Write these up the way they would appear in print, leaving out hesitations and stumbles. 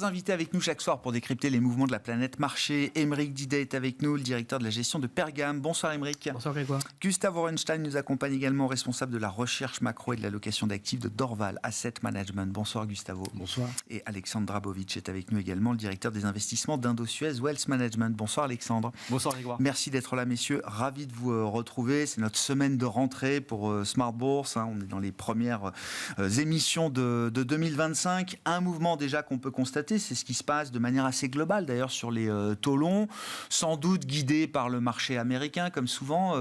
3 invités avec nous chaque soir pour décrypter les mouvements de la planète marché. Aymeric Didet est avec nous, le directeur de la gestion de Pergame. Bonsoir Aymeric. Bonsoir Grégoire. Gustave Orenstein nous accompagne également, responsable de la recherche macro et de l'allocation d'actifs de Dorval Asset Management. Bonsoir Gustavo. Bonsoir. Et Alexandre Drabovic est avec nous également, le directeur des investissements d'Indosuez Wealth Management. Bonsoir Alexandre. Bonsoir Grégoire. Merci d'être là messieurs, ravi de vous retrouver. C'est notre semaine de rentrée pour Smart Bourse. On est dans les premières émissions de 2025. Un mouvement déjà qu'on peut constater, c'est ce qui se passe de manière assez globale d'ailleurs sur les taux longs, sans doute guidé par le marché américain comme souvent.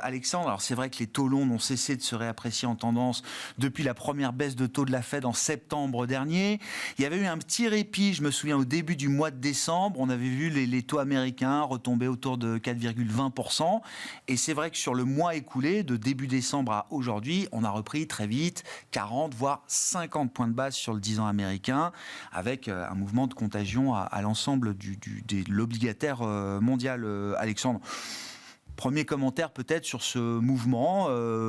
Alexandre, alors c'est vrai que les taux longs n'ont cessé de se réapprécier en tendance depuis la première baisse de taux de la Fed en septembre dernier. Il y avait eu un petit répit, je me souviens, au début du mois de décembre, on avait vu les taux américains retomber autour de 4,20%, et c'est vrai que sur le mois écoulé, de début décembre à aujourd'hui, on a repris très vite 40 voire 50 points de base sur le 10 ans américain, avec un mouvement de contagion à l'ensemble de l'obligataire mondial. Alexandre, premier commentaire peut-être sur ce mouvement,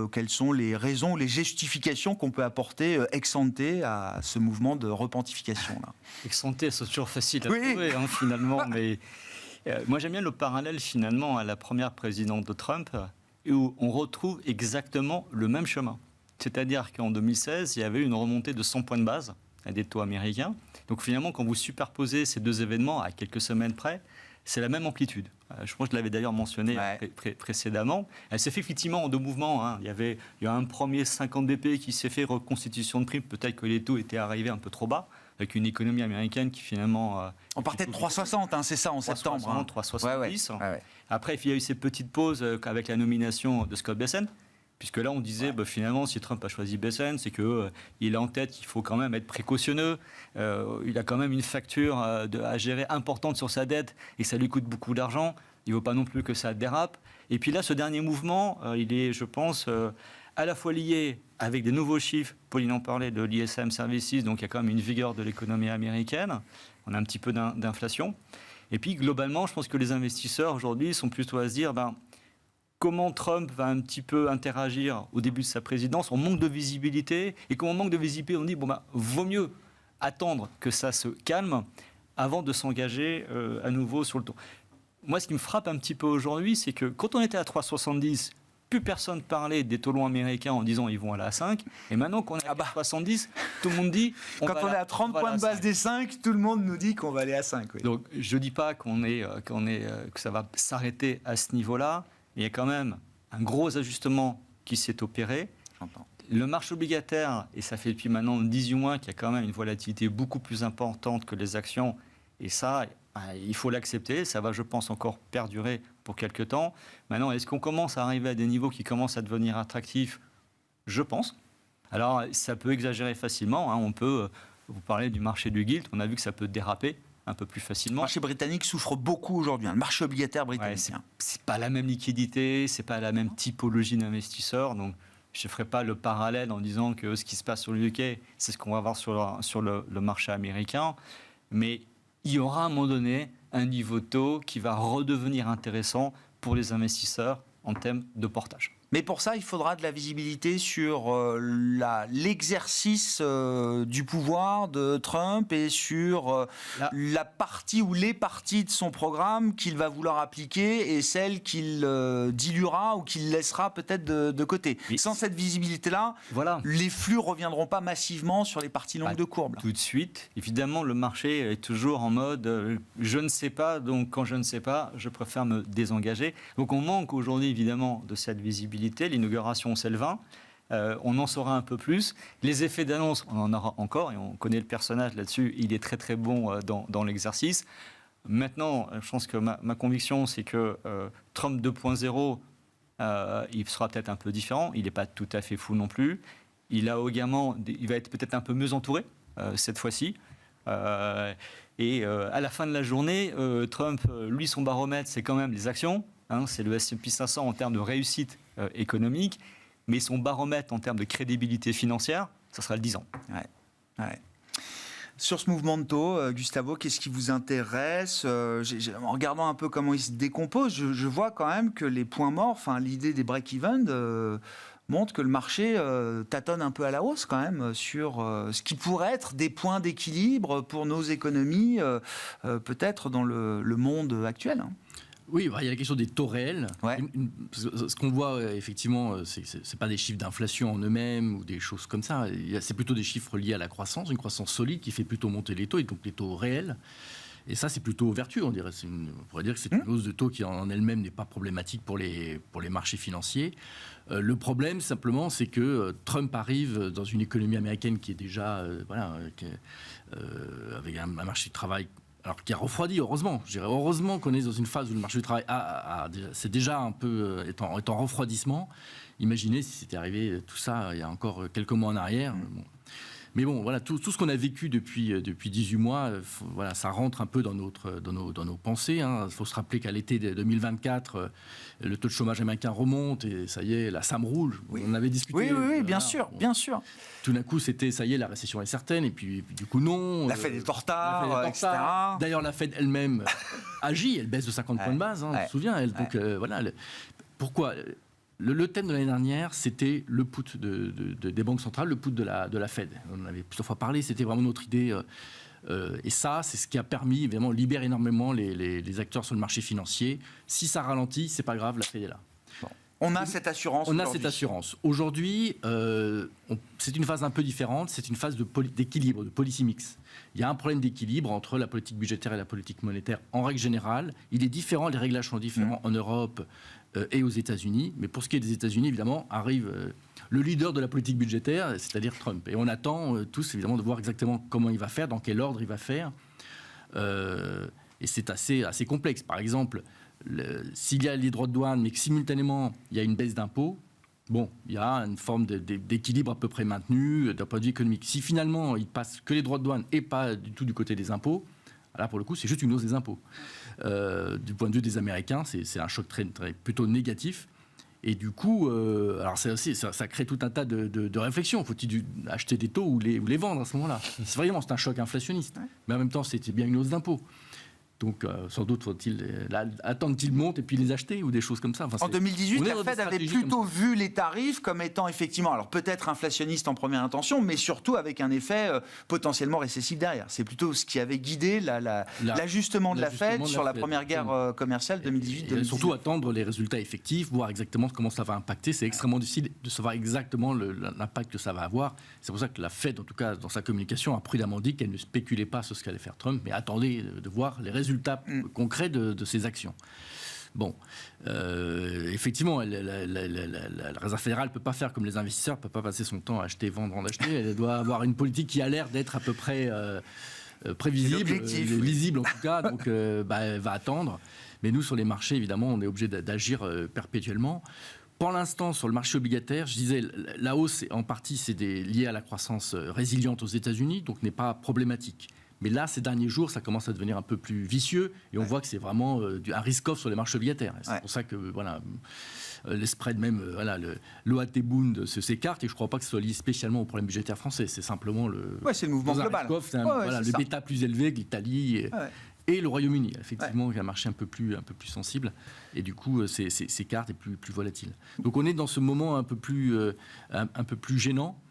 quelles sont les raisons, les justifications qu'on peut apporter ex ante à ce mouvement de repentification là. Ex ante, c'est toujours facile à trouver finalement, mais moi j'aime bien le parallèle finalement à la première présidente de Trump, où on retrouve exactement le même chemin. C'est-à-dire qu'en 2016, il y avait une remontée de 100 points de base à des taux américains. Donc finalement, quand vous superposez ces deux événements à quelques semaines près, c'est la même amplitude. Je pense que je l'avais d'ailleurs mentionné précédemment. Elle s'est fait effectivement en deux mouvements. Il y a un premier 50 BP qui s'est fait reconstitution de prime. Peut-être que les taux étaient arrivés un peu trop bas, avec une économie américaine qui finalement... on partait de 3,60, c'est ça, en septembre. 3,70. Après, il y a eu ces petites pauses avec la nomination de Scott Bessent. Puisque là, on disait, finalement, si Trump a choisi Bessent, c'est qu'il a en tête qu'il faut quand même être précautionneux. Il a quand même une facture à gérer importante sur sa dette et ça lui coûte beaucoup d'argent. Il ne veut pas non plus que ça dérape. Et puis là, ce dernier mouvement, il est, je pense, à la fois lié avec des nouveaux chiffres. Pauline en parlait de l'ISM Services, donc il y a quand même une vigueur de l'économie américaine. On a un petit peu d'inflation. Et puis, globalement, je pense que les investisseurs, aujourd'hui, sont plutôt à se dire... comment Trump va un petit peu interagir au début de sa présidence. On manque de visibilité. Et quand on manque de visibilité, on dit, vaut mieux attendre que ça se calme avant de s'engager à nouveau sur le ton. Moi, ce qui me frappe un petit peu aujourd'hui, c'est que quand on était à 3,70, plus personne parlait des taux longs américains en disant ils vont aller à 5. Et maintenant qu'on est à 3,70, tout le monde dit... Quand on est à 30 points de base des 5, tout le monde nous dit qu'on va aller à 5. Oui. Donc, je ne dis pas que ça va s'arrêter à ce niveau-là. Il y a quand même un gros ajustement qui s'est opéré. J'entends. Le marché obligataire, et ça fait depuis maintenant 18 mois qu'il y a quand même une volatilité beaucoup plus importante que les actions. Et ça, il faut l'accepter. Ça va, je pense, encore perdurer pour quelques temps. Maintenant, est-ce qu'on commence à arriver à des niveaux qui commencent à devenir attractifs ? Je pense. Alors, ça peut exagérer facilement. On peut, vous parlez du marché du gilt, on a vu que ça peut déraper un peu plus facilement. Le marché britannique souffre beaucoup aujourd'hui, le marché obligataire britannique. C'est pas la même liquidité, c'est pas la même typologie d'investisseurs, donc je ne ferai pas le parallèle en disant que ce qui se passe sur le UK, c'est ce qu'on va voir sur le marché américain, mais il y aura à un moment donné un niveau de taux qui va redevenir intéressant pour les investisseurs en termes de portage. Mais pour ça, il faudra de la visibilité sur l'exercice du pouvoir de Trump et sur la partie ou les parties de son programme qu'il va vouloir appliquer et celles qu'il diluera ou qu'il laissera peut-être de côté. Mais sans cette visibilité-là, les flux ne reviendront pas massivement sur les parties longues de courbe. Tout de suite. Évidemment, le marché est toujours en mode je ne sais pas, donc quand je ne sais pas, je préfère me désengager. Donc on manque aujourd'hui évidemment de cette visibilité. L'inauguration, c'est le 20. On en saura un peu plus. Les effets d'annonce, on en aura encore, et on connaît le personnage là-dessus. Il est très très bon dans l'exercice. Maintenant, je pense que ma conviction, c'est que Trump 2.0, il sera peut-être un peu différent. Il n'est pas tout à fait fou non plus. Il va être peut-être un peu mieux entouré cette fois-ci. Et à la fin de la journée, Trump, lui, son baromètre, c'est quand même les actions. C'est le S&P 500 en termes de réussite économique, mais son baromètre en termes de crédibilité financière, ça sera le 10 ans. Ouais. Sur ce mouvement de taux, Gustavo, qu'est-ce qui vous intéresse ? En regardant un peu comment il se décompose, je vois quand même que les points morts, l'idée des break-even, montre que le marché tâtonne un peu à la hausse quand même sur ce qui pourrait être des points d'équilibre pour nos économies, peut-être dans le monde actuel. Oui, il y a la question des taux réels. Ouais. Ce qu'on voit, effectivement, c'est pas des chiffres d'inflation en eux-mêmes ou des choses comme ça. C'est plutôt des chiffres liés à la croissance, une croissance solide qui fait plutôt monter les taux, et donc les taux réels. Et ça, c'est plutôt vertueux, on dirait. On pourrait dire que c'est une hausse de taux qui, en elle-même, n'est pas problématique pour les marchés financiers. Le problème, simplement, c'est que Trump arrive dans une économie américaine qui est déjà, avec un marché du travail qui a refroidi, heureusement. Je dirais heureusement qu'on est dans une phase où le marché du travail c'est déjà un peu est en refroidissement. Imaginez si c'était arrivé tout ça il y a encore quelques mois en arrière. Bon. Mais bon, voilà, tout ce qu'on a vécu depuis 18 mois, voilà, ça rentre un peu dans nos pensées. Il faut se rappeler qu'à l'été 2024, le taux de chômage américain remonte et ça y est, la SAM roule. Oui. On avait discuté. Oui, bien sûr, bien sûr. Tout d'un coup, c'était, ça y est, la récession est certaine, et puis du coup, non. La Fed est en retard, etc. D'ailleurs, la Fed elle-même agit, elle baisse de 50 points de base, on se souvient. Donc, voilà. Pourquoi le thème de l'année dernière, c'était le put des banques centrales, le put de la Fed. On en avait plusieurs fois parlé, c'était vraiment notre idée. Et ça, c'est ce qui a permis, évidemment, libérer énormément les acteurs sur le marché financier. Si ça ralentit, c'est pas grave, la Fed est là. On a cette assurance. On a cette assurance. Aujourd'hui, c'est une phase un peu différente. C'est une phase d'équilibre, de policy mix. Il y a un problème d'équilibre entre la politique budgétaire et la politique monétaire en règle générale. Il est différent, les réglages sont différents en Europe et aux États-Unis. Mais pour ce qui est des États-Unis, évidemment, arrive le leader de la politique budgétaire, c'est-à-dire Trump. Et on attend tous, évidemment, de voir exactement comment il va faire, dans quel ordre il va faire. Et c'est assez complexe. Par exemple, s'il y a les droits de douane, mais que simultanément, il y a une baisse d'impôts, bon, il y a une forme d'équilibre à peu près maintenu d'un point de vue économique. Si finalement, il passe que les droits de douane et pas du tout du côté des impôts, là, pour le coup, c'est juste une hausse des impôts. Du point de vue des Américains, c'est un choc plutôt négatif. Et du coup, alors ça crée tout un tas de réflexions. Faut-il acheter des taux ou les vendre à ce moment-là ? C'est un choc inflationniste. Mais en même temps, c'était bien une hausse d'impôts. Donc, sans doute faut-il attendre qu'ils montent et puis les acheter ou des choses comme ça. En 2018, la Fed avait plutôt vu les tarifs comme étant effectivement, alors peut-être inflationniste en première intention, mais surtout avec un effet potentiellement récessif derrière. C'est plutôt ce qui avait guidé l'ajustement de la Fed sur la première guerre commerciale 2018-2019. Et surtout attendre les résultats effectifs, voir exactement comment ça va impacter. C'est extrêmement difficile de savoir exactement l'impact que ça va avoir. C'est pour ça que la Fed, en tout cas dans sa communication, a prudemment dit qu'elle ne spéculait pas sur ce qu'allait faire Trump, mais attendait de voir les résultats concrets de ces actions. Bon, effectivement, la Réserve fédérale ne peut pas faire comme les investisseurs, ne peut pas passer son temps à acheter, vendre, en acheter. Elle doit avoir une politique qui a l'air d'être à peu près prévisible, lisible en tout cas, donc elle va attendre. Mais nous, sur les marchés, évidemment, on est obligé d'agir perpétuellement. Pour l'instant, sur le marché obligataire, je disais, la hausse, en partie, c'est lié à la croissance résiliente aux États-Unis, donc n'est pas problématique. Mais là, ces derniers jours, ça commence à devenir un peu plus vicieux et on voit que c'est vraiment un risk-off sur les marchés obligataires. C'est pour ça que les spreads, même l'OAT-Bund s'écarte et je ne crois pas que ce soit lié spécialement au problème budgétaire français. C'est simplement c'est le mouvement global. Le bêta plus élevé que l'Italie et le Royaume-Uni, effectivement, qui a un marché un peu plus sensible et du coup, s'écarte et plus volatile. Donc on est dans ce moment un peu plus gênant.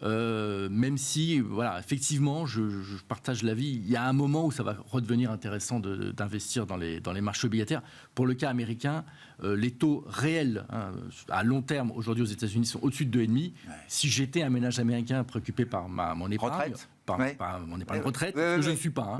Même si, effectivement, je partage l'avis, il y a un moment où ça va redevenir intéressant d'investir dans les marchés obligataires. Pour le cas américain, les taux réels à long terme aujourd'hui aux États-Unis sont au-dessus de 2,5. Si j'étais un ménage américain préoccupé par mon épargne, par mon épargne retraite, que je ne suis pas,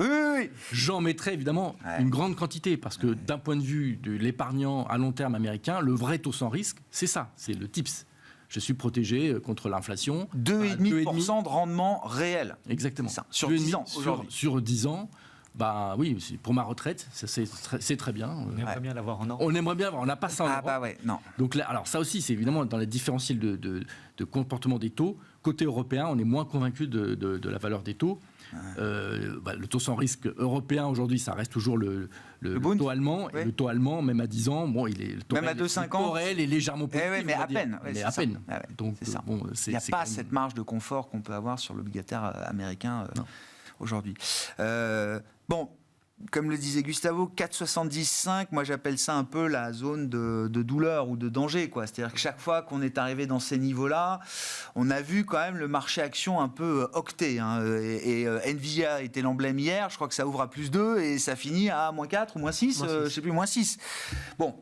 j'en mettrais évidemment une grande quantité parce que d'un point de vue de l'épargnant à long terme américain, le vrai taux sans risque, c'est ça, c'est le TIPS. Je suis protégé contre l'inflation. 2,5% de rendement réel. Exactement. Ça, sur 10 ans aujourd'hui. Sur 10 ans, oui, pour ma retraite, c'est très bien. On aimerait bien l'avoir en or. On aimerait bien l'avoir, on n'a pas ça en Europe. Non. Donc là, alors ça aussi, c'est évidemment dans les différentiels de comportement des taux. Côté européen, on est moins convaincu de la valeur des taux. Le taux sans risque européen aujourd'hui, ça reste toujours le taux allemand. Et le taux allemand, même à 10 ans, le taux même à 2,50, le taux réel est légèrement positif. mais à peine. Donc, c'est ça. Il n'y a pas cette marge de confort qu'on peut avoir sur l'obligataire américain aujourd'hui. comme le disait Gustavo, 4,75, moi j'appelle ça un peu la zone de douleur ou de danger, quoi. C'est-à-dire que chaque fois qu'on est arrivé dans ces niveaux-là, on a vu quand même le marché action un peu octé. Hein. Et Nvidia était l'emblème hier, je crois que ça ouvre à plus 2 et ça finit à moins 4 ou moins 6, je sais plus, moins 6. Bon.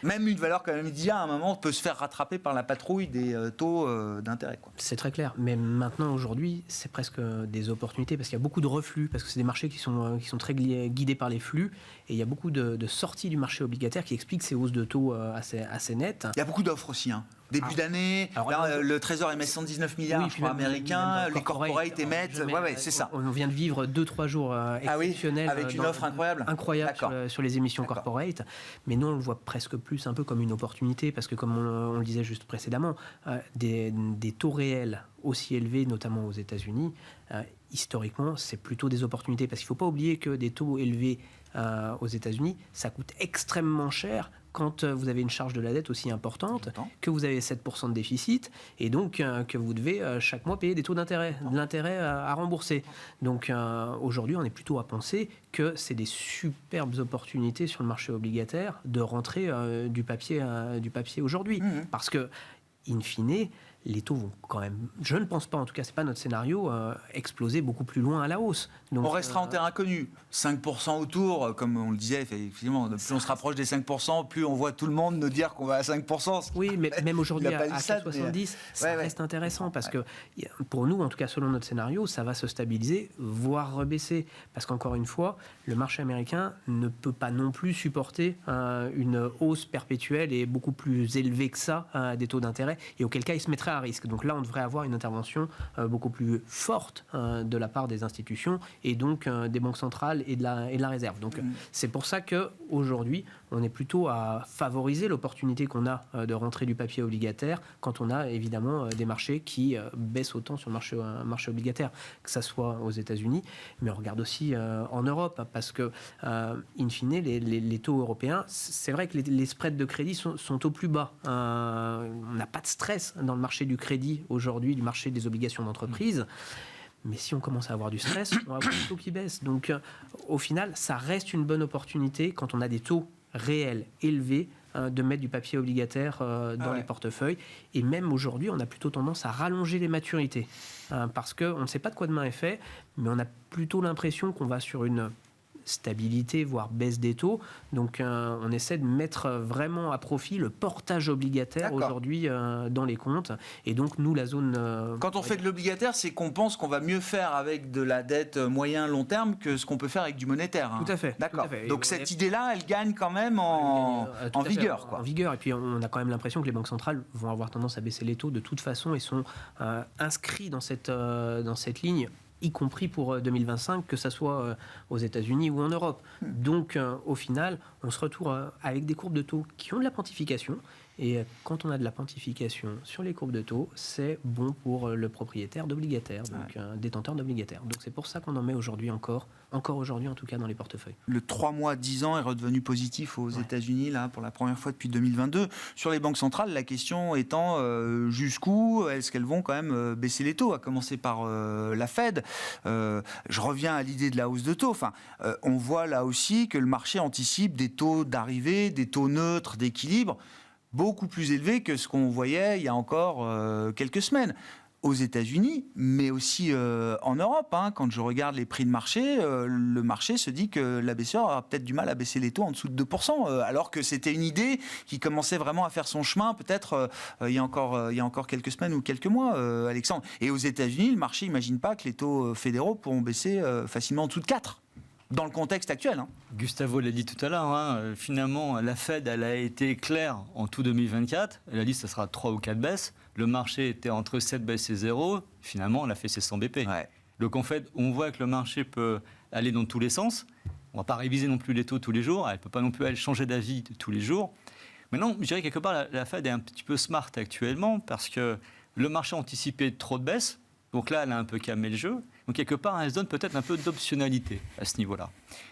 Même une valeur comme Nvidia, à un moment, peut se faire rattraper par la patrouille des taux d'intérêt, quoi. C'est très clair. Mais maintenant, aujourd'hui, c'est presque des opportunités parce qu'il y a beaucoup de reflux, parce que c'est des marchés qui sont très guidés par les flux. Et il y a beaucoup de sorties du marché obligataire qui expliquent ces hausses de taux assez nettes. Il y a beaucoup d'offres aussi. Hein. Début d'année, là, le Trésor émet 119 milliards, je crois, américains, les corporates émettent. C'est ça. On vient de vivre 2-3 jours exceptionnels. Avec une offre incroyable. Incroyable sur les émissions corporate. Mais nous, on le voit presque plus un peu comme une opportunité, parce que comme on le disait juste précédemment, des taux réels aussi élevés, notamment aux États-Unis, historiquement, c'est plutôt des opportunités. Parce qu'il ne faut pas oublier que des taux élevés aux États-Unis, ça coûte extrêmement cher quand vous avez une charge de la dette aussi importante, que vous avez 7% de déficit, et donc que vous devez chaque mois payer des taux d'intérêt, de l'intérêt à rembourser. Donc aujourd'hui, on est plutôt à penser que c'est des superbes opportunités sur le marché obligataire de rentrer du papier aujourd'hui. Parce que, in fine, les taux vont quand même, je ne pense pas, en tout cas, ce n'est pas notre scénario, exploser beaucoup plus loin à la hausse. Donc, on restera en terrain connu. 5% autour, comme on le disait, effectivement, plus on se rapproche des 5%, plus on voit tout le monde nous dire qu'on va à 5%. Oui, mais même aujourd'hui, à 4,70, ça reste intéressant, parce que pour nous, en tout cas, selon notre scénario, ça va se stabiliser, voire rebaisser. Parce qu'encore une fois, le marché américain ne peut pas non plus supporter une hausse perpétuelle et beaucoup plus élevée que ça des taux d'intérêt, et auquel cas, il se mettrait à risque. Donc là, on devrait avoir une intervention beaucoup plus forte de la part des institutions et donc des banques centrales et de la réserve. Donc c'est pour ça qu'aujourd'hui, on est plutôt à favoriser l'opportunité qu'on a de rentrer du papier obligataire quand on a évidemment des marchés qui baissent autant sur le marché obligataire, que ça soit aux États-Unis, mais on regarde aussi en Europe, parce que in fine, les taux européens, c'est vrai que les spreads de crédit sont au plus bas. On n'a pas de stress dans le marché du crédit aujourd'hui, du marché des obligations d'entreprise. Mais si on commence à avoir du stress, on va avoir des taux qui baissent. Donc, au final, ça reste une bonne opportunité quand on a des taux réels élevés de mettre du papier obligataire dans les portefeuilles. Et même aujourd'hui, on a plutôt tendance à rallonger les maturités. Parce qu'on ne sait pas de quoi demain est fait, mais on a plutôt l'impression qu'on va sur une stabilité, voire baisse des taux. Donc on essaie de mettre vraiment à profit le portage obligataire aujourd'hui dans les comptes. Et donc nous, la zone... Quand on fait de l'obligataire, c'est qu'on pense qu'on va mieux faire avec de la dette moyen-long terme que ce qu'on peut faire avec du monétaire. Hein. Tout à fait. D'accord. Donc cette idée-là, elle gagne quand même en vigueur. En vigueur. Et puis on a quand même l'impression que les banques centrales vont avoir tendance à baisser les taux de toute façon et sont inscrits dans cette ligne, y compris pour 2025, que ce soit aux États-Unis ou en Europe. Donc, au final, on se retrouve avec des courbes de taux qui ont de la pontification. Et quand on a de la pontification sur les courbes de taux, c'est bon pour le propriétaire d'obligataire, donc un détenteur d'obligataire. Donc c'est pour ça qu'on en met aujourd'hui encore aujourd'hui en tout cas dans les portefeuilles. Le 3 mois 10 ans est redevenu positif aux États-Unis là pour la première fois depuis 2022. Sur les banques centrales, la question étant jusqu'où est-ce qu'elles vont quand même baisser les taux, à commencer par la Fed. Je reviens à l'idée de la hausse de taux. Enfin, on voit là aussi que le marché anticipe des taux d'arrivée, des taux neutres, d'équilibre beaucoup plus élevé que ce qu'on voyait il y a encore quelques semaines. Aux États-Unis, mais aussi en Europe. Hein, quand je regarde les prix de marché, le marché se dit que la BCE aura peut-être du mal à baisser les taux en dessous de 2%, alors que c'était une idée qui commençait vraiment à faire son chemin, peut-être il y a encore quelques semaines ou quelques mois, Alexandre. Et aux États-Unis, le marché n'imagine pas que les taux fédéraux pourront baisser facilement en dessous de 4%. Dans le contexte actuel. Hein. Gustavo l'a dit tout à l'heure, finalement, la Fed, elle a été claire en tout 2024. Elle a dit que ce sera 3 ou 4 baisses. Le marché était entre 7 baisses et 0. Finalement, elle a fait ses 100 BP. Ouais. Donc, en fait, on voit que le marché peut aller dans tous les sens. On ne va pas réviser non plus les taux tous les jours. Elle ne peut pas non plus changer d'avis tous les jours. Maintenant, je dirais quelque part, la Fed est un petit peu smart actuellement parce que le marché anticipait trop de baisses. Donc là, elle a un peu calmé le jeu. Donc quelque part, elle se donne peut-être un peu d'optionnalité à ce niveau-là.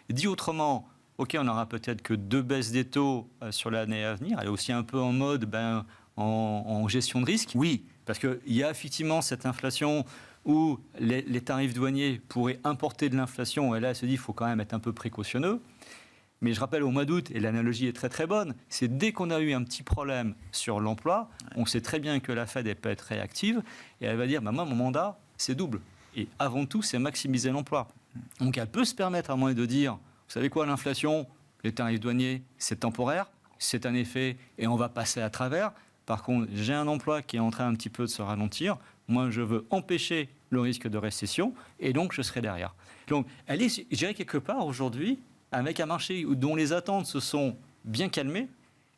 Dit autrement, OK, on n'aura peut-être que 2 baisses des taux sur l'année à venir. Elle est aussi un peu en mode en gestion de risque. Oui. Parce qu'il y a effectivement cette inflation où les tarifs douaniers pourraient importer de l'inflation, et là, elle se dit qu'il faut quand même être un peu précautionneux. Mais je rappelle, au mois d'août, et l'analogie est très très bonne, c'est dès qu'on a eu un petit problème sur l'emploi, on sait très bien que la Fed, elle peut être réactive, et elle va dire, moi, mon mandat, c'est double. Et avant tout, c'est maximiser l'emploi. Donc elle peut se permettre à un moment de dire, vous savez quoi, l'inflation, les tarifs douaniers, c'est temporaire, c'est un effet, et on va passer à travers. Par contre, j'ai un emploi qui est en train un petit peu de se ralentir. Moi, je veux empêcher le risque de récession, et donc je serai derrière. Donc, elle est, je dirais, quelque part aujourd'hui, avec un marché dont les attentes se sont bien calmées,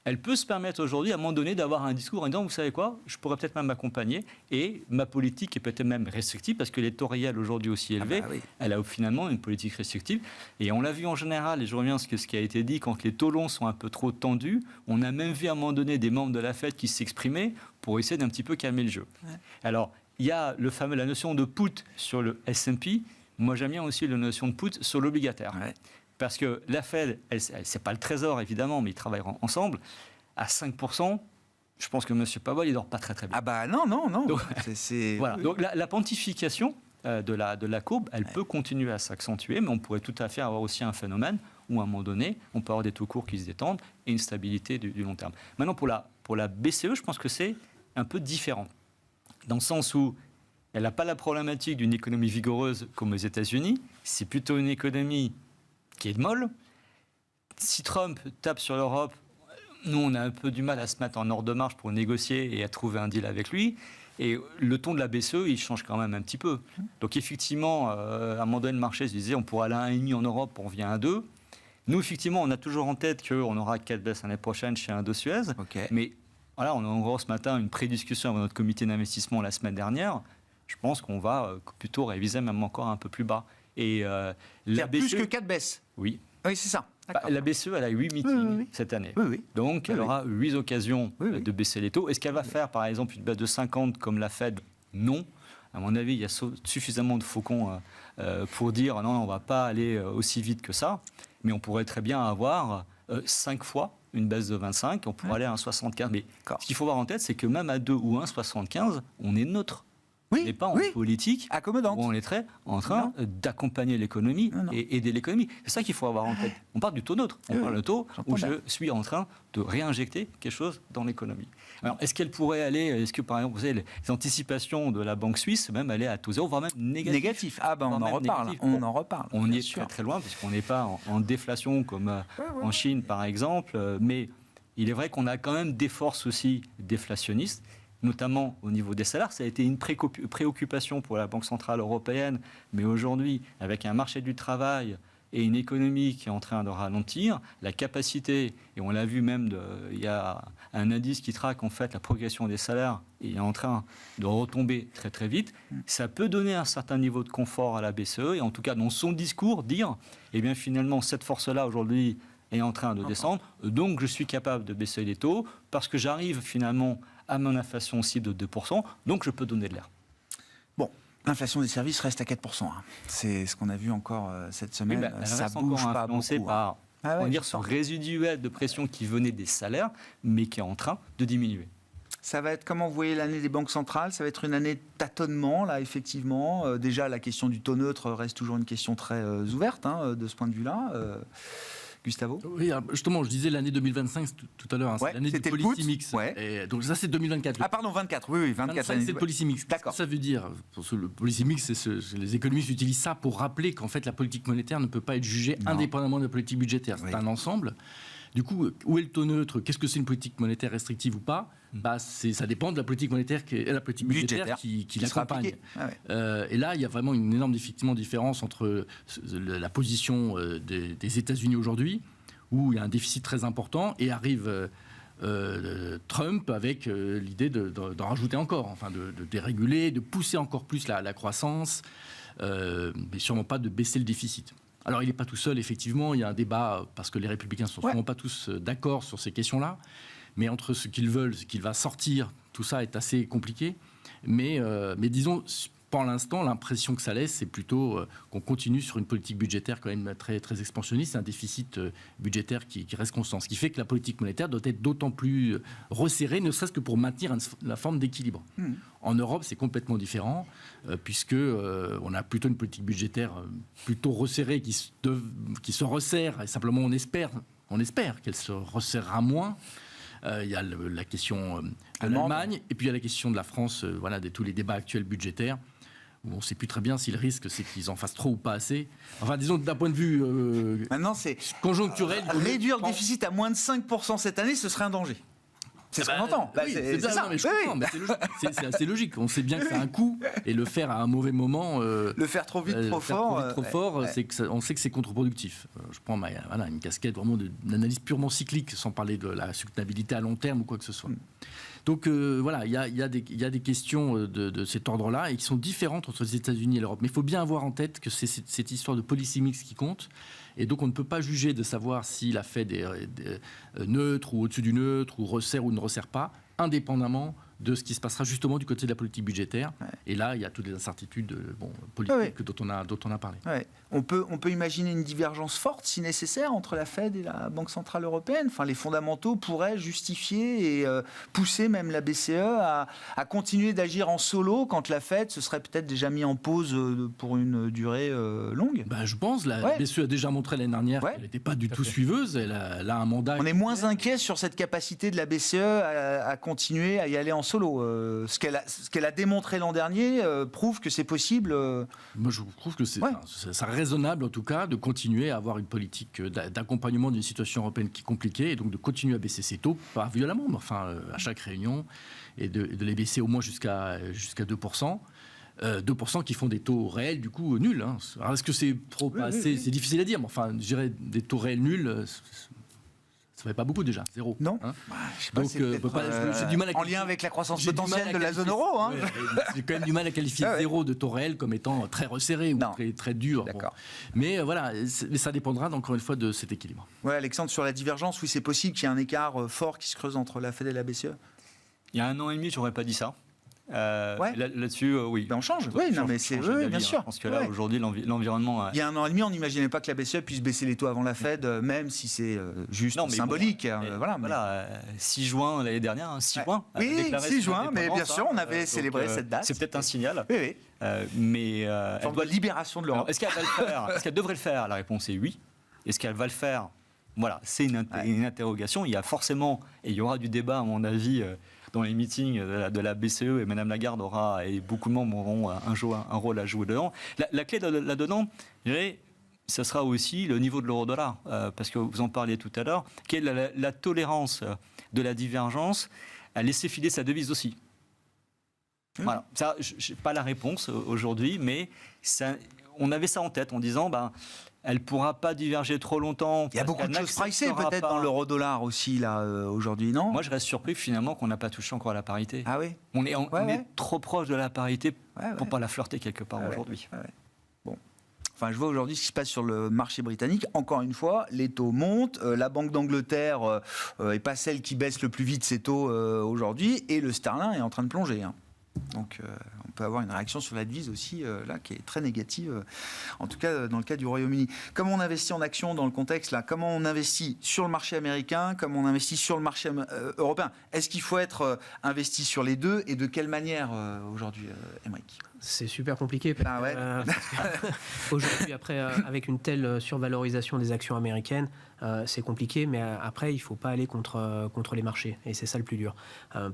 elle peut se permettre aujourd'hui, à un moment donné, d'avoir un discours en disant, vous savez quoi, je pourrais peut-être même m'accompagner, et ma politique est peut-être même restrictive, parce que les taux réels aujourd'hui aussi élevés, elle a finalement une politique restrictive. Et on l'a vu en général, et je reviens à ce qui a été dit, quand les taux longs sont un peu trop tendus, on a même vu à un moment donné des membres de la Fed qui s'exprimaient pour essayer d'un petit peu calmer le jeu. Ouais. Alors, il y a la notion de put sur le S&P. Moi, j'aime bien aussi la notion de put sur l'obligataire. Ouais. Parce que la Fed, c'est pas le Trésor évidemment, mais ils travailleront ensemble. À 5%, je pense que M. Powell, il dort pas très très bien. Ah bah non. Donc, voilà. Donc la pontification de la courbe, elle peut continuer à s'accentuer, mais on pourrait tout à fait avoir aussi un phénomène où à un moment donné, on peut avoir des taux courts qui se détendent et une stabilité du long terme. Maintenant, pour la BCE, je pense que c'est un peu différent. Dans le sens où elle n'a pas la problématique d'une économie vigoureuse comme aux États-Unis, c'est plutôt une économie qui est molle. Si Trump tape sur l'Europe, nous, on a un peu du mal à se mettre en ordre de marche pour négocier et à trouver un deal avec lui. Et le ton de la BCE, il change quand même un petit peu. Donc effectivement, à un moment donné, le marché se disait on pourrait aller à 1,5 en Europe, on revient à 2. Nous, effectivement, on a toujours en tête qu'on aura 4 baisses l'année prochaine chez Indosuez. Okay. Mais voilà, on a en gros ce matin une prédiscussion avec notre comité d'investissement la semaine dernière. Je pense qu'on va plutôt réviser même encore un peu plus bas. Et la BCE, plus que 4 baisses. Oui. Oui, c'est ça. La BCE, elle a 8 meetings cette année. Donc, elle aura 8 occasions de baisser les taux. Est-ce qu'elle va faire, par exemple, une baisse de 50 comme la Fed ? Non. À mon avis, il y a suffisamment de faucons pour dire non, on ne va pas aller aussi vite que ça. Mais on pourrait très bien avoir 5 fois une baisse de 25, on pourrait aller à 1,75. Mais ce qu'il faut avoir en tête, c'est que même à 2 ou 1,75, on est neutre. On n'est pas en politique accommodante. Où on est très en train d'accompagner l'économie et aider l'économie. C'est ça qu'il faut avoir en tête. On parle du taux neutre. On parle du taux où je suis en train de réinjecter quelque chose dans l'économie. Alors, est-ce qu'elle pourrait aller, est-ce que par exemple, vous savez, les anticipations de la Banque suisse, même aller à taux zéro, voire même négatif. Ah ben on en reparle. On en reparle. On y est très très loin, puisqu'on n'est pas en déflation comme en Chine, par exemple. Mais il est vrai qu'on a quand même des forces aussi déflationnistes, notamment au niveau des salaires. Ça a été une préoccupation pour la Banque centrale européenne, mais aujourd'hui, avec un marché du travail et une économie qui est en train de ralentir, la capacité, et on l'a vu même, il y a un indice qui traque en fait la progression des salaires, et il est en train de retomber très très vite, ça peut donner un certain niveau de confort à la BCE, et en tout cas dans son discours, dire, eh bien finalement, cette force-là aujourd'hui est en train de descendre, donc je suis capable de baisser les taux, parce que j'arrive finalement à mon inflation cible de 2%, donc je peux donner de l'air. Bon, l'inflation des services reste à 4%. Hein. C'est ce qu'on a vu encore cette semaine. Oui, ça bouge pas beaucoup. Par, on va dire, ce résiduel de pression qui venait des salaires, mais qui est en train de diminuer. Ça va être, comment vous voyez l'année des banques centrales ? Ça va être une année de tâtonnement, là, effectivement. Déjà, la question du taux neutre reste toujours une question très ouverte, hein, de ce point de vue-là. Gustavo ? Oui, justement, je disais l'année 2025 tout à l'heure, hein, c'est l'année du policy mix. Ouais. Et donc ça, c'est 2024. Ah pardon, 24, oui, 24. C'est le policy mix. D'accord. Ça veut dire, le policy mix, les économistes utilisent ça pour rappeler qu'en fait, la politique monétaire ne peut pas être jugée indépendamment de la politique budgétaire. C'est un ensemble. Du coup, où est le taux neutre ? Qu'est-ce que c'est une politique monétaire restrictive ou pas ? Ça dépend de la politique monétaire et la politique budgétaire qui l'accompagne. Et là, il y a vraiment une énorme différence entre la position des États-Unis aujourd'hui, où il y a un déficit très important, et arrive Trump avec l'idée d'en rajouter encore, enfin de déréguler, de pousser encore plus la croissance, mais sûrement pas de baisser le déficit. Alors, il n'est pas tout seul, effectivement. Il y a un débat, parce que les Républicains ne sont sûrement pas tous d'accord sur ces questions-là. Mais entre ce qu'ils veulent, ce qu'il va sortir, tout ça est assez compliqué. Mais disons, pour l'instant, l'impression que ça laisse, c'est plutôt qu'on continue sur une politique budgétaire quand même très, très expansionniste, un déficit budgétaire qui reste constant. Ce qui fait que la politique monétaire doit être d'autant plus resserrée, ne serait-ce que pour maintenir la forme d'équilibre. En Europe, c'est complètement différent, puisque on a plutôt une politique budgétaire plutôt resserrée qui se resserre, et simplement on espère qu'elle se resserrera moins. Il y a la question de l'Allemagne, et puis il y a la question de la France, de tous les débats actuels budgétaires, où on ne sait plus très bien si le risque, c'est qu'ils en fassent trop ou pas assez. Enfin, disons, d'un point de vue maintenant, c'est conjoncturel... réduire le déficit à moins de 5% cette année, ce serait un danger. C'est ce qu'on entend. Oui, c'est ça. Non, mais je comprends, mais c'est assez logique. On sait bien que c'est un coût, et le faire à un mauvais moment... le faire trop vite, trop fort, on sait que c'est contre-productif. Je prends une casquette vraiment d'analyse purement cyclique, sans parler de la soutenabilité à long terme ou quoi que ce soit. Donc il y a des questions de cet ordre-là, et qui sont différentes entre les États-Unis et l'Europe. Mais il faut bien avoir en tête que c'est cette histoire de policy mix qui compte. Et donc, on ne peut pas juger de savoir s'il a fait des neutres ou au-dessus du neutre, ou resserre ou ne resserre pas, indépendamment de ce qui se passera justement du côté de la politique budgétaire. Ouais. Et là, il y a toutes les incertitudes politiques dont on a parlé. Ouais. On peut imaginer une divergence forte, si nécessaire, entre la Fed et la Banque Centrale Européenne. Enfin, les fondamentaux pourraient justifier et pousser même la BCE à continuer d'agir en solo quand la Fed se serait peut-être déjà mis en pause pour une durée longue. Je pense. La BCE a déjà montré l'année dernière qu'elle n'était pas du tout suiveuse. Elle a un mandat... On est moins inquiet sur cette capacité de la BCE à continuer à y aller en solo. Ce qu'elle a démontré l'an dernier prouve que c'est possible. Moi, je trouve que c'est raisonnable, en tout cas, de continuer à avoir une politique d'accompagnement d'une situation européenne qui est compliquée, et donc de continuer à baisser ses taux, pas violemment, mais enfin, à chaque réunion, et de les baisser au moins jusqu'à 2%. 2% qui font des taux réels, du coup, nuls. Hein. Alors, est-ce que c'est trop assez ? C'est difficile à dire, mais enfin, je dirais des taux réels nuls... Ça ne fait pas beaucoup déjà, 0. Non. Hein, je sais pas, donc, j'ai du mal à en lien avec la croissance potentielle de la zone euro. Hein. J'ai quand même du mal à qualifier 0 de taux réel comme étant très resserré ou très dur. D'accord. Bon. Mais mais ça dépendra encore une fois de cet équilibre. Ouais, Alexandre, sur la divergence, oui, c'est possible qu'il y ait un écart fort qui se creuse entre la Fed et la BCE. Il y a 1 an et demi, je n'aurais pas dit ça. Là-dessus, oui. On change. Oui, bien sûr. Je pense que là, aujourd'hui, l'environnement... Il y a 1 an et demi, on n'imaginait pas que la BCE puisse baisser les taux avant la Fed, même si c'est juste symbolique. 6 juin l'année dernière, 6 juin. Oui, 6 juin, mais bien sûr, on avait célébré cette date. C'est peut-être un signal. Oui. Mais elle doit libération de l'Europe. Est-ce qu'elle va le faire ? Est-ce qu'elle devrait le faire ? La réponse est oui. Est-ce qu'elle va le faire ? Voilà, c'est une interrogation. Il y a forcément, et il y aura du débat, à mon avis, dans les meetings de la BCE, et Mme Lagarde et beaucoup de membres auront un rôle à jouer dedans. La clé là-dedans, je dirais, ce sera aussi le niveau de l'euro-dollar, parce que vous en parliez tout à l'heure, qui est la tolérance de la divergence à laisser filer sa devise aussi. Voilà. Ça, je n'ai pas la réponse aujourd'hui, mais on avait ça en tête en disant... elle ne pourra pas diverger trop longtemps. Il y a beaucoup de choses pricées peut-être dans l'euro-dollar aussi, là, aujourd'hui, non ? Moi, je reste surpris finalement qu'on n'a pas touché encore à la parité. Ah oui ? On est trop proche de la parité pour ne pas la flirter quelque part aujourd'hui. Bon. Enfin, je vois aujourd'hui ce qui se passe sur le marché britannique. Encore une fois, les taux montent. La Banque d'Angleterre n'est pas celle qui baisse le plus vite ses taux aujourd'hui. Et le sterling est en train de plonger. Hein. Donc, on peut avoir une réaction sur la devise aussi, là, qui est très négative, en tout cas dans le cas du Royaume-Uni. Comment on investit en actions dans le contexte, là ? Comment on investit sur le marché américain ? Comment on investit sur le marché européen ? Est-ce qu'il faut être investi sur les deux ? Et de quelle manière aujourd'hui, Aymeric ? C'est super compliqué. Aujourd'hui, après, avec une telle survalorisation des actions américaines, c'est compliqué, mais après, il ne faut pas aller contre les marchés. Et c'est ça le plus dur.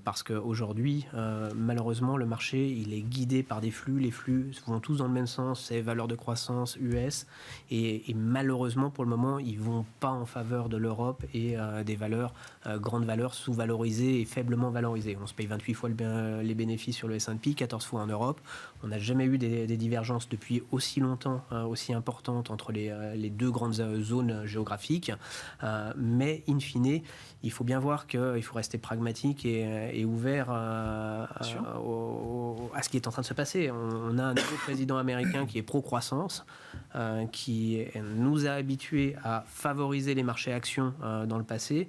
Parce qu'aujourd'hui, malheureusement, le marché, il est guidé par des flux. Les flux vont tous dans le même sens. C'est valeurs de croissance US. Et malheureusement, pour le moment, ils ne vont pas en faveur de l'Europe et des valeurs, grandes valeurs sous-valorisées et faiblement valorisées. On se paye 28 fois les bénéfices sur le S&P, 14 fois en Europe. On n'a jamais eu des divergences depuis aussi longtemps, aussi importantes entre les deux grandes zones géographiques. Mais in fine, il faut bien voir qu'il faut rester pragmatique et ouvert à ce qui est en train de se passer. On a un nouveau président américain qui est pro-croissance, qui nous a habitués à favoriser les marchés actions dans le passé.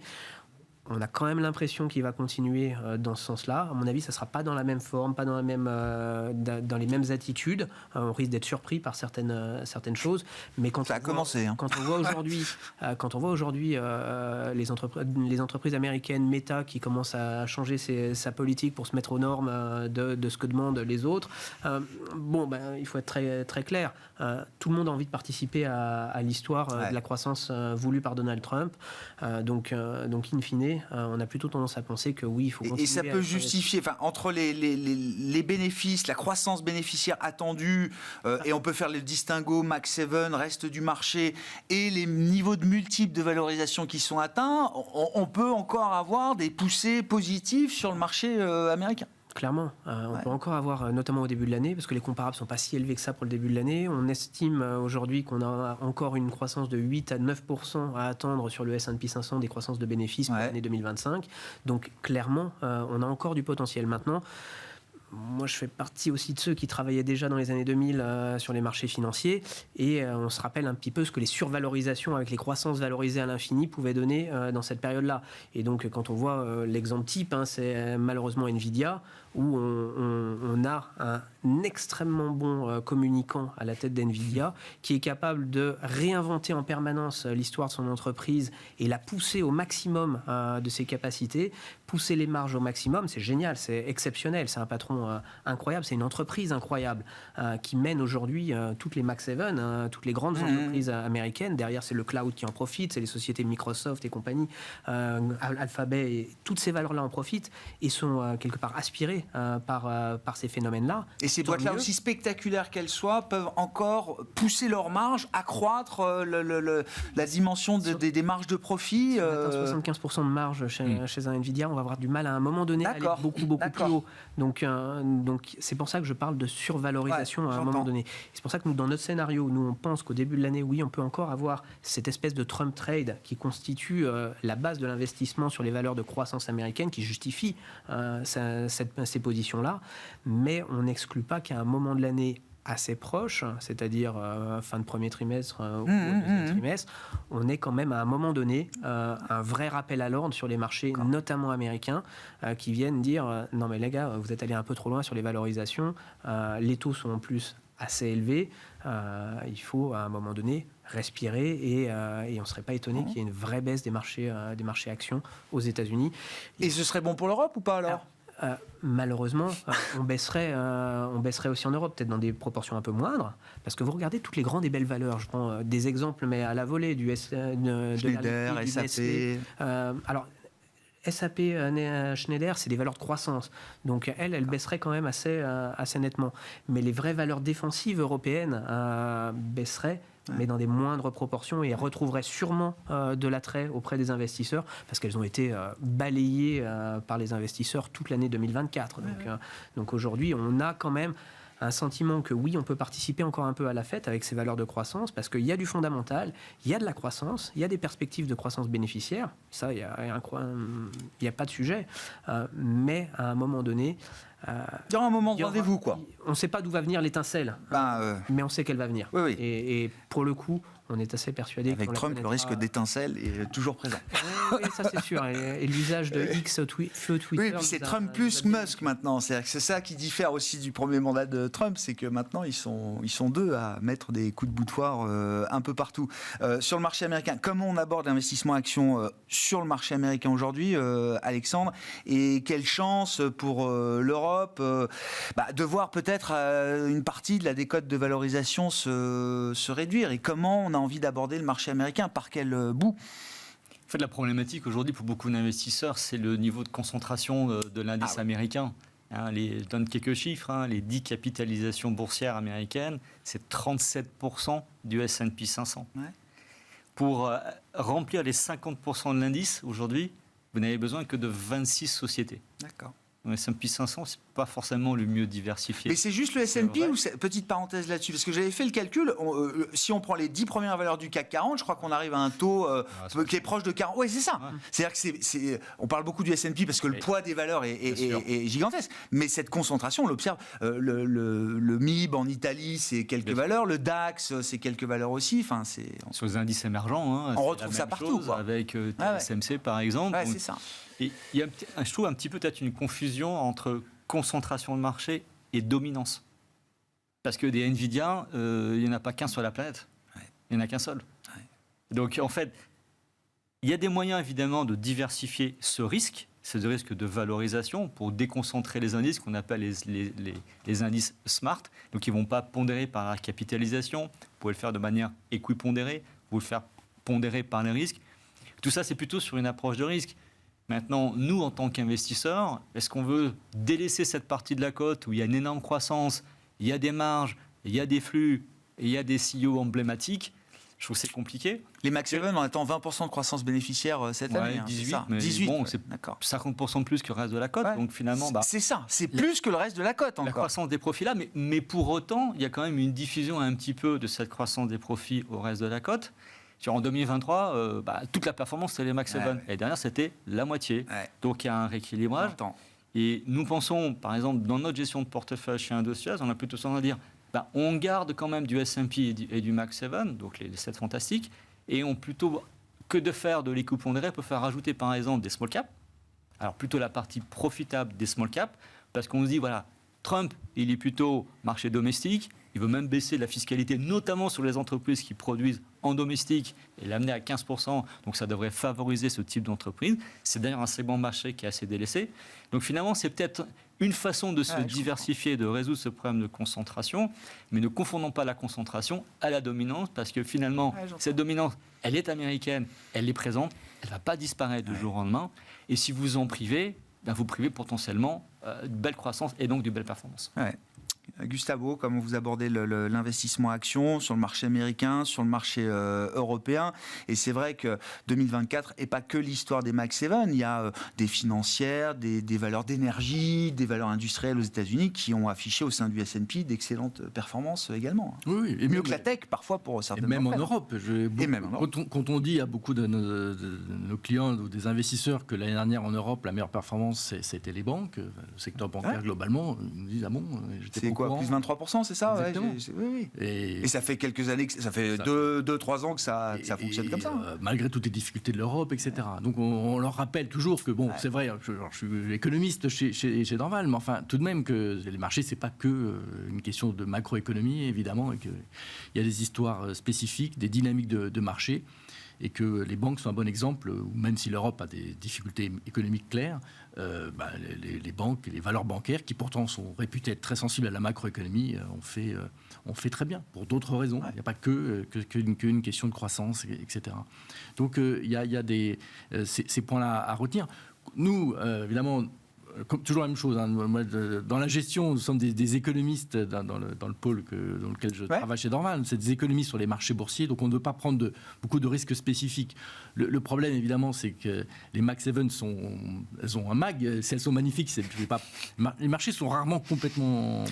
On a quand même l'impression qu'il va continuer dans ce sens-là. À mon avis, ça ne sera pas dans la même forme, pas dans les mêmes attitudes. On risque d'être surpris par certaines choses. Mais quand ça a commencé. Quand on voit aujourd'hui les entreprises américaines, Meta, qui commencent à changer sa politique pour se mettre aux normes de ce que demandent les autres, il faut être très, très clair. Tout le monde a envie de participer à l'histoire de la croissance voulue par Donald Trump. Donc, in fine, on a plutôt tendance à penser que oui, il faut continuer. Et ça peut justifier, entre les bénéfices, la croissance bénéficiaire attendue, et on peut faire le distinguo Max 7, reste du marché, et les niveaux de multiples de valorisation qui sont atteints, on peut encore avoir des poussées positives sur le marché américain. Clairement, on peut encore avoir, notamment au début de l'année, parce que les comparables ne sont pas si élevés que ça pour le début de l'année. On estime aujourd'hui qu'on a encore une croissance de 8 à 9% à attendre sur le S&P 500 des croissances de bénéfices pour l'année 2025. Donc clairement, on a encore du potentiel. Maintenant, moi, je fais partie aussi de ceux qui travaillaient déjà dans les années 2000 sur les marchés financiers, et on se rappelle un petit peu ce que les survalorisations avec les croissances valorisées à l'infini pouvaient donner dans cette période-là. Et donc, quand on voit l'exemple type, c'est malheureusement Nvidia, où on a un extrêmement bon communicant à la tête d'Nvidia, qui est capable de réinventer en permanence l'histoire de son entreprise et la pousser au maximum de ses capacités, pousser les marges au maximum. C'est génial, c'est exceptionnel, c'est un patron incroyable, c'est une entreprise incroyable qui mène aujourd'hui toutes les Max 7, toutes les grandes entreprises américaines. Derrière, c'est le cloud qui en profite, c'est les sociétés Microsoft et compagnie, Alphabet, et toutes ces valeurs-là en profitent et sont quelque part aspirées par ces phénomènes-là. Et ces boîtes-là, aussi spectaculaires qu'elles soient, peuvent encore pousser leurs marges, accroître la dimension des marges de profit. Si on atteint 75% de marge chez un Nvidia, on va avoir du mal à un moment donné à aller beaucoup plus haut. Donc c'est pour ça que je parle de survalorisation à un moment donné. C'est pour ça que nous, dans notre scénario, nous on pense qu'au début de l'année, oui, on peut encore avoir cette espèce de Trump trade qui constitue la base de l'investissement sur les valeurs de croissance américaine, qui justifie ces positions-là, mais on n'exclut pas qu'à un moment de l'année assez proche, c'est-à-dire fin de premier trimestre ou deuxième trimestre, on est quand même à un moment donné un vrai rappel à l'ordre sur les marchés, notamment américains, qui viennent dire non mais les gars, vous êtes allés un peu trop loin sur les valorisations, les taux sont en plus assez élevés, il faut à un moment donné respirer et on ne serait pas étonné qu'il y ait une vraie baisse des marchés actions aux États-Unis. Et ce serait bon pour l'Europe ou pas alors ? Malheureusement, on baisserait aussi en Europe, peut-être dans des proportions un peu moindres, parce que vous regardez toutes les grandes et belles valeurs. Je prends des exemples, mais à la volée, Schneider, SAP. Alors, SAP, Schneider, c'est des valeurs de croissance. Donc, elles baisseraient quand même assez nettement. Mais les vraies valeurs défensives européennes baisseraient, mais dans des moindres proportions, et retrouveraient sûrement de l'attrait auprès des investisseurs, parce qu'elles ont été balayées par les investisseurs toute l'année 2024. Donc aujourd'hui, on a quand même un sentiment que oui, on peut participer encore un peu à la fête avec ces valeurs de croissance, parce qu'il y a du fondamental, il y a de la croissance, il y a des perspectives de croissance bénéficiaire, ça, il n'y a pas de sujet, mais à un moment donné... il y aura un moment de rendez-vous, quoi. On ne sait pas d'où va venir l'étincelle, mais on sait qu'elle va venir. Oui. Et pour le coup, on est assez persuadé avec Trump, le risque d'étincelle est toujours présent. Oui, ça c'est sûr. Et l'usage de X feu Twitter. Oui, et puis c'est Trump plus Musk maintenant. C'est ça qui diffère aussi du premier mandat de Trump, c'est que maintenant ils sont deux à mettre des coups de boutoir un peu partout. Sur le marché américain, comment on aborde l'investissement action sur le marché américain aujourd'hui, Alexandre, et quelle chance pour l'Europe de voir peut-être une partie de la décote de valorisation se réduire, et comment on a envie d'aborder le marché américain, par quel bout? En fait, la problématique aujourd'hui pour beaucoup d'investisseurs, c'est le niveau de concentration de l'indice américain. Je donne quelques chiffres. Les 10 capitalisations boursières américaines, c'est 37% du S&P 500. Ouais. Pour remplir les 50% de l'indice, aujourd'hui, vous n'avez besoin que de 26 sociétés. D'accord. Le S&P 500, c'est pas forcément le mieux diversifié. Mais c'est juste le S&P ou petite parenthèse là-dessus, parce que j'avais fait le calcul, si on prend les 10 premières valeurs du CAC 40, je crois qu'on arrive à un taux qui est proche de 40. Oui, c'est ça. Ouais. C'est-à-dire que on parle beaucoup du S&P parce que le poids des valeurs est gigantesque, mais cette concentration, on l'observe, le MIB en Italie, c'est quelques valeurs, le DAX, c'est quelques valeurs aussi. Enfin, sur les indices émergents, on retrouve ça partout. Avec TSMC par exemple. Ouais, c'est ça. Et il y a, je trouve un petit peu peut-être une confusion entre concentration de marché et dominance. Parce que des Nvidia, il n'y en a pas qu'un sur la planète. Il n'y en a qu'un seul. Donc en fait, il y a des moyens évidemment de diversifier ce risque, c'est risque de valorisation pour déconcentrer les indices qu'on appelle les indices smart. Donc ils ne vont pas pondérer par la capitalisation, vous pouvez le faire de manière équipondérée, vous le faire pondérer par les risques. Tout ça, c'est plutôt sur une approche de risque. Maintenant, nous, en tant qu'investisseurs, est-ce qu'on veut délaisser cette partie de la cote où il y a une énorme croissance, il y a des marges, il y a des flux, et il y a des CEO emblématiques? Je trouve que c'est compliqué. Les Max 7, on attend 20% de croissance bénéficiaire cette année. 18, hein, mais 18, bon, c'est 50% de plus que le reste de la cote. Donc finalement, c'est ça, c'est plus que le reste de la cote encore. La croissance des profits là, mais pour autant, il y a quand même une diffusion un petit peu de cette croissance des profits au reste de la cote. En 2023, toute la performance, c'était les Max 7. L'année dernière, c'était la moitié. Donc, il y a un rééquilibrage. Et nous pensons, par exemple, dans notre gestion de portefeuille chez Indosuez, on a plutôt tendance à dire on garde quand même du S&P et du Max 7, donc les 7 fantastiques, et on plutôt que de faire de l'écoute pondérée, on peut faire rajouter, par exemple, des small caps. Alors, plutôt la partie profitable des small caps, parce qu'on se dit, voilà, Trump, il est plutôt marché domestique. Il veut même baisser la fiscalité, notamment sur les entreprises qui produisent en domestique, et l'amener à 15%. Donc ça devrait favoriser ce type d'entreprise. C'est d'ailleurs un segment marché qui est assez délaissé. Donc finalement, c'est peut-être une façon de se diversifier, de résoudre ce problème de concentration. Mais ne confondons pas la concentration à la dominance, parce que finalement, cette dominance, elle est américaine, elle est présente, elle ne va pas disparaître du jour au lendemain. Et si vous en privez, vous privez potentiellement de belle croissance et donc de belles performances. Gustavo, comment vous abordez l'investissement action sur le marché américain, sur le marché européen? Et c'est vrai que 2024 n'est pas que l'histoire des Max 7. Il y a des financières, des valeurs d'énergie, des valeurs industrielles aux États-Unis qui ont affiché au sein du S&P d'excellentes performances également. Oui, et mieux que la tech parfois pour certaines. Et même en Europe. Quand on dit à beaucoup de nos clients ou des investisseurs que l'année dernière en Europe, la meilleure performance, c'était les banques, le secteur bancaire globalement, ils nous disent j'étais quoi, plus 23%, c'est ça? Exactement. Oui. Et ça fait quelques années, ça fait 2-3 ans que ça fonctionne comme ça. Malgré toutes les difficultés de l'Europe, etc. Donc on leur rappelle toujours que, c'est vrai, je suis économiste chez Dorval, mais enfin, tout de même que les marchés, c'est pas que une question de macroéconomie, évidemment, et qu'il y a des histoires spécifiques, des dynamiques de marché, et que les banques sont un bon exemple, où même si l'Europe a des difficultés économiques claires, les banques, les valeurs bancaires, qui pourtant sont réputées être très sensibles à la macroéconomie, on fait très bien, pour d'autres raisons. Il n'y a pas qu'une question de croissance, etc. Donc il y a ces points-là à retenir. Nous, évidemment, toujours la même chose. Moi, dans la gestion, nous sommes des économistes dans le pôle dans lequel je travaille chez Dorval. C'est des économistes sur les marchés boursiers, donc on ne veut pas prendre beaucoup de risques spécifiques. Le problème, évidemment, c'est que les Max 7 elles ont un mag. Si elles sont magnifiques, les marchés sont rarement complètement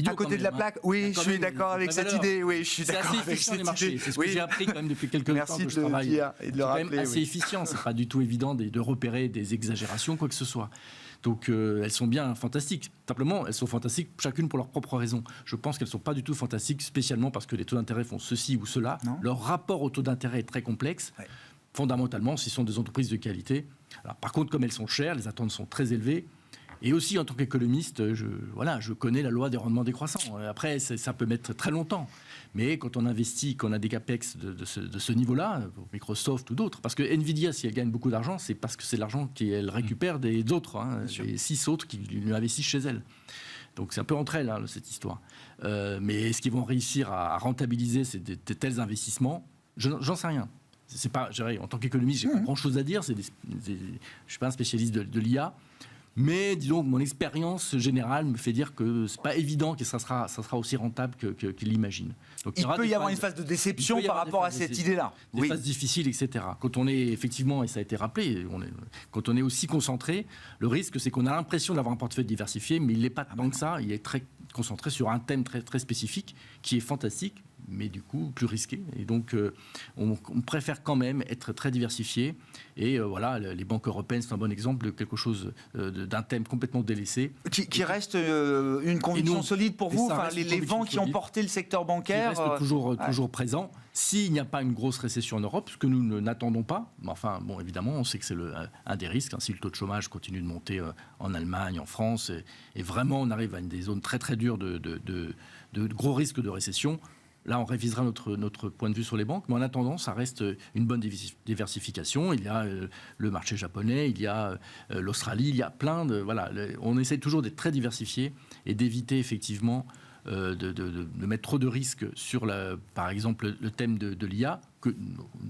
à côté de la plaque, oui, je suis d'accord avec cette idée. Oui, je suis d'accord avec cette idée. C'est ce que j'ai appris quand même depuis quelques temps que je travaille. C'est quand même assez efficient. C'est pas du tout évident de repérer des exagérations, quoi que ce soit. Donc elles sont bien fantastiques. Simplement, elles sont fantastiques chacune pour leurs propres raisons. Je pense qu'elles ne sont pas du tout fantastiques spécialement parce que les taux d'intérêt font ceci ou cela. Non. Leur rapport au taux d'intérêt est très complexe. Fondamentalement, ce sont des entreprises de qualité. Alors, par contre, comme elles sont chères, les attentes sont très élevées. Et aussi, en tant qu'économiste, je connais la loi des rendements décroissants. Après, ça peut mettre très longtemps. Mais quand on investit, qu'on a des capex de ce niveau-là, Microsoft ou d'autres, parce que Nvidia, si elle gagne beaucoup d'argent, c'est parce que c'est l'argent qu'elle récupère des autres, les 6 autres qui lui investissent chez elle. Donc c'est un peu entre elles, cette histoire. Mais est-ce qu'ils vont réussir à rentabiliser de tels investissements? J'en sais rien. C'est pas, en tant qu'économiste, j'ai pas grand-chose à dire. Je ne suis pas un spécialiste de l'IA. Mais disons que mon expérience générale me fait dire que c'est pas évident que ça sera aussi rentable qu'il imagine. Donc, il peut y avoir une phase de déception par rapport à cette idée-là. Des phases difficiles, etc. Quand on est effectivement, et ça a été rappelé, quand on est aussi concentré, le risque c'est qu'on a l'impression d'avoir un portefeuille diversifié, mais il n'est pas tant que ça. Il est très concentré sur un thème très, très spécifique qui est fantastique, mais du coup plus risqué. Et donc, on préfère quand même être très diversifié. Et voilà, les banques européennes, c'est un bon exemple de quelque chose, d'un thème complètement délaissé. Qui reste une conviction solide pour vous, les vents qui ont porté le secteur bancaire. Qui reste toujours présent. S'il n'y a pas une grosse récession en Europe, ce que nous n'attendons pas, mais enfin, bon, évidemment, on sait que c'est un des risques. Si le taux de chômage continue de monter en Allemagne, en France, et vraiment on arrive à des zones très très dures de gros risques de récession, là, on révisera notre point de vue sur les banques. Mais en attendant, ça reste une bonne diversification. Il y a le marché japonais, il y a l'Australie, il y a plein de... Voilà, on essaie toujours d'être très diversifié et d'éviter effectivement de mettre trop de risques sur, par exemple, le thème de l'IA,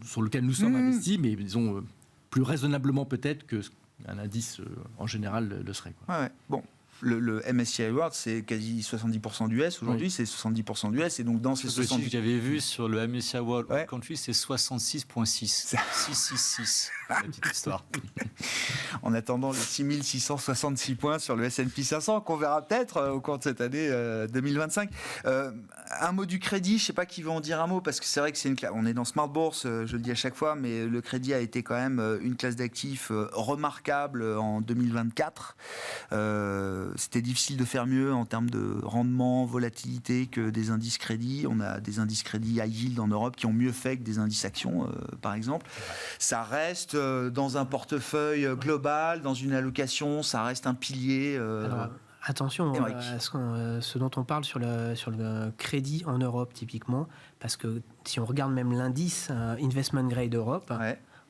sur lequel nous sommes investis, mais disons plus raisonnablement peut-être qu'un indice en général le serait. Ouais. Bon. Le MSCI World, c'est quasi 70% d'US. Aujourd'hui, c'est 70% d'US. Et donc, dans ces 70%... que j'avais vu sur le MSCI World Country, c'est 66,6. 666. La petite histoire. En attendant les 6666 points sur le S&P 500, qu'on verra peut-être au cours de cette année 2025. Un mot du crédit, je ne sais pas qui veut en dire un mot, parce que c'est vrai que on est dans Smart Bourse, je le dis à chaque fois, mais le crédit a été quand même une classe d'actifs remarquable en 2024. C'était difficile de faire mieux en termes de rendement, volatilité que des indices crédits. On a des indices crédits high yield en Europe qui ont mieux fait que des indices actions, par exemple. Ça reste dans un portefeuille global, dans une allocation, ça reste un pilier. Alors, attention à ce dont on parle sur le crédit en Europe, typiquement, parce que si on regarde même l'indice Investment Grade Europe,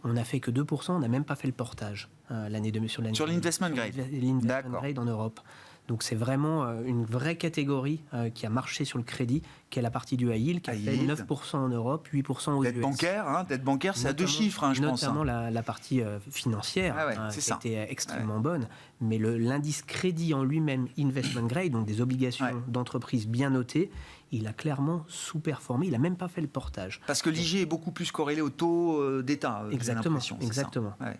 on n'a fait que 2%, on n'a même pas fait le portage l'année sur l'année. Sur l'investment grade. L'investment grade en Europe. Donc c'est vraiment une vraie catégorie qui a marché sur le crédit, qui est la partie du high yield, qui a fait 9% en Europe, 8% aux US. Dette bancaire, c'est à deux chiffres, je pense. Notamment la partie financière, qui était extrêmement bonne. Mais l'indice crédit en lui-même, investment grade, donc des obligations d'entreprise bien notées, il a clairement sous-performé, il n'a même pas fait le portage. Parce que l'IG est beaucoup plus corrélé au taux d'État, exactement.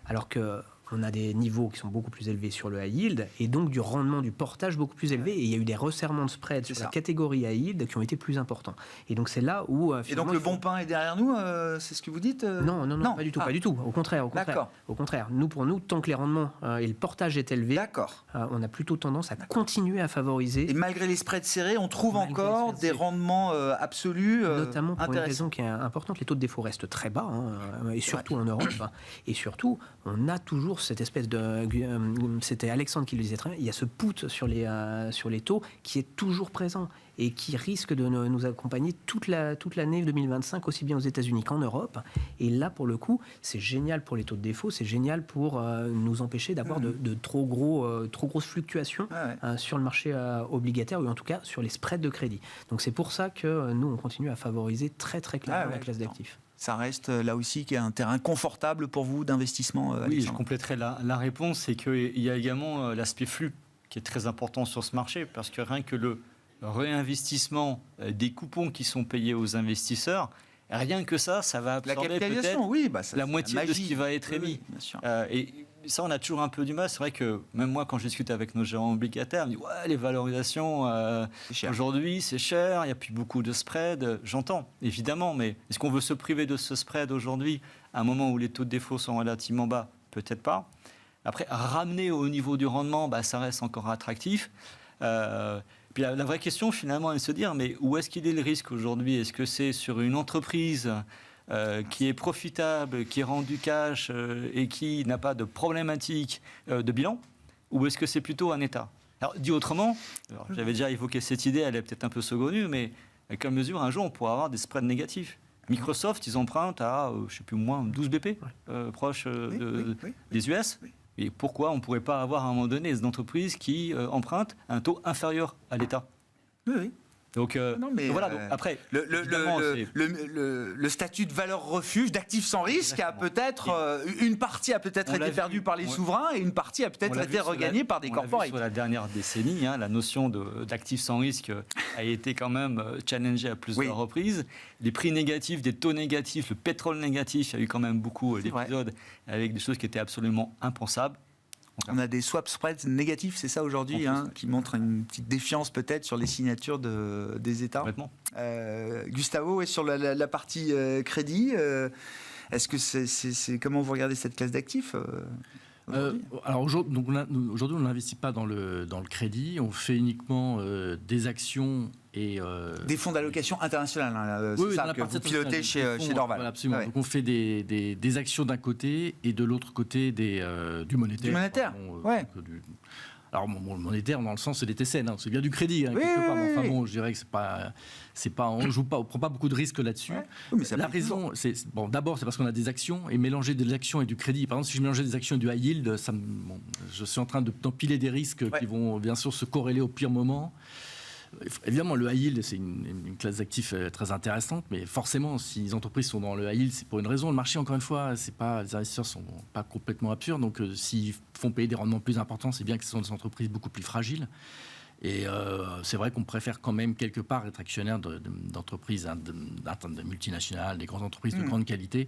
Alors que on a des niveaux qui sont beaucoup plus élevés sur le high yield et donc du rendement du portage beaucoup plus élevé. Et il y a eu des resserrements de spread sur la catégorie high yield qui ont été plus importants. Et donc c'est là où... et donc le bon pain est derrière nous, c'est ce que vous dites Non, pas du tout, pas du tout. Au contraire. Pour nous, tant que les rendements et le portage est élevé, on a plutôt tendance à continuer à favoriser. Et malgré les spreads serrés, on trouve encore des rendements absolus notamment pour une raison qui est importante, les taux de défaut restent très bas, et surtout en Europe. Et surtout, on a toujours cette espèce de... c'était Alexandre qui le disait très bien, il y a ce put sur les taux qui est toujours présent et qui risque de nous accompagner toute l'année 2025, aussi bien aux États-Unis qu'en Europe. Et là, pour le coup, c'est génial pour les taux de défaut, c'est génial pour nous empêcher d'avoir de trop grosses fluctuations sur le marché obligataire, ou en tout cas sur les spreads de crédit. Donc c'est pour ça que nous, on continue à favoriser très très clairement la classe d'actifs. Ça reste là aussi qui est un terrain confortable pour vous d'investissement, Alexandre. Oui, je compléterai la réponse, c'est qu'il y a également l'aspect flux qui est très important sur ce marché, parce que rien que le réinvestissement des coupons qui sont payés aux investisseurs, rien que ça va absorber peut-être la moitié de ce qui va être émis. Bien sûr. Et ça, on a toujours un peu du mal. C'est vrai que même moi, quand je discute avec nos gérants obligataires, on me dit les valorisations, aujourd'hui, c'est cher, il n'y a plus beaucoup de spread. J'entends, évidemment, mais est-ce qu'on veut se priver de ce spread aujourd'hui, à un moment où les taux de défaut sont relativement bas? Peut-être pas. Après, ramener au niveau du rendement, ça reste encore attractif. Puis la vraie question, finalement, est de se dire, mais où est-ce qu'il est le risque aujourd'hui? Est-ce que c'est sur une entreprise qui est profitable, qui rend du cash et qui n'a pas de problématique de bilan, ou est-ce que c'est plutôt un État? Alors, dit autrement, j'avais déjà évoqué cette idée, elle est peut-être un peu saugrenue, mais à quelle mesure un jour on pourra avoir des spreads négatifs? Microsoft, ils empruntent à, je ne sais plus, au moins 12 BP, proche des US. Oui. Et pourquoi on ne pourrait pas avoir à un moment donné des entreprises qui empruntent un taux inférieur à l'État? Oui. Donc, voilà. Donc, après, le statut de valeur refuge, d'actif sans risque, a peut-être une partie a peut-être été perdue par les souverains et une partie a peut-être été regagnée par des corporates. Sur la dernière décennie, la notion d'actif sans risque a été quand même challengée à plusieurs reprises. Les prix négatifs, des taux négatifs, le pétrole négatif, il y a eu quand même beaucoup d'épisodes avec des choses qui étaient absolument impensables. On a des swap spreads négatifs, c'est ça aujourd'hui, qui montrent une petite défiance peut-être sur les signatures des États. Complètement. Gustavo, sur la partie crédit, est-ce que c'est comment vous regardez cette classe d'actifs alors aujourd'hui, on n'investit pas dans le crédit, on fait uniquement des actions et des fonds d'allocation internationale. C'est ça que vous pilotez chez Dorval. Voilà, absolument. Donc on fait des actions d'un côté et de l'autre côté du monétaire. Du monétaire. Alors monétaire dans le sens c'est des TCN, c'est bien du crédit quelque part. Mais enfin bon, je dirais que c'est pas on prend pas beaucoup de risques là-dessus. Oui, mais la raison, d'abord c'est parce qu'on a des actions et mélanger des actions et du crédit. Par exemple, si je mélangeais des actions et du high yield, je suis en train d'empiler des risques qui vont bien sûr se corréler au pire moment. Évidemment, le high yield, c'est une classe d'actifs très intéressante, mais forcément, si les entreprises sont dans le high yield, c'est pour une raison. Le marché, encore une fois, les investisseurs ne sont pas complètement absurdes, donc s'ils font payer des rendements plus importants, c'est bien que ce sont des entreprises beaucoup plus fragiles. Et c'est vrai qu'on préfère quand même quelque part être actionnaire d'entreprises de multinationales, des grandes entreprises de grande qualité,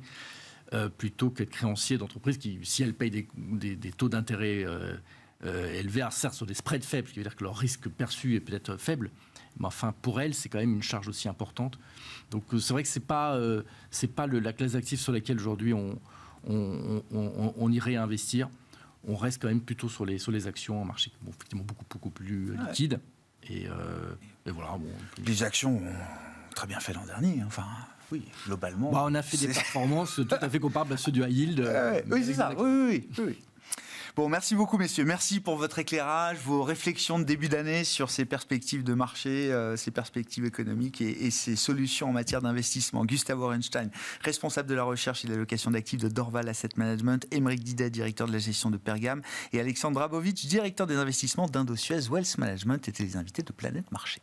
plutôt qu'être créancier d'entreprises qui, si elles payent des taux d'intérêt élevés, certes sur des spreads faibles, ce qui veut dire que leur risque perçu est peut-être faible, mais enfin pour elles c'est quand même une charge aussi importante. Donc c'est vrai que c'est pas la classe d'actifs sur laquelle aujourd'hui on irait investir. On reste quand même plutôt sur les actions en marché, effectivement beaucoup plus liquides. Et voilà. Les actions ont très bien fait l'an dernier. Enfin. Oui, globalement. On a fait des performances tout à fait comparables à ceux du high yield. Oui, c'est ça. Oui. Bon, merci beaucoup, messieurs. Merci pour votre éclairage, vos réflexions de début d'année sur ces perspectives de marché, ces perspectives économiques et ces solutions en matière d'investissement. Gustavo Orenstein, responsable de la recherche et de l'allocation d'actifs de Dorval Asset Management, Aymeric Didet, directeur de la gestion de Pergame, et Alexandre Drabovic, directeur des investissements d'Indosuez Wealth Management, étaient les invités de Planète Marché.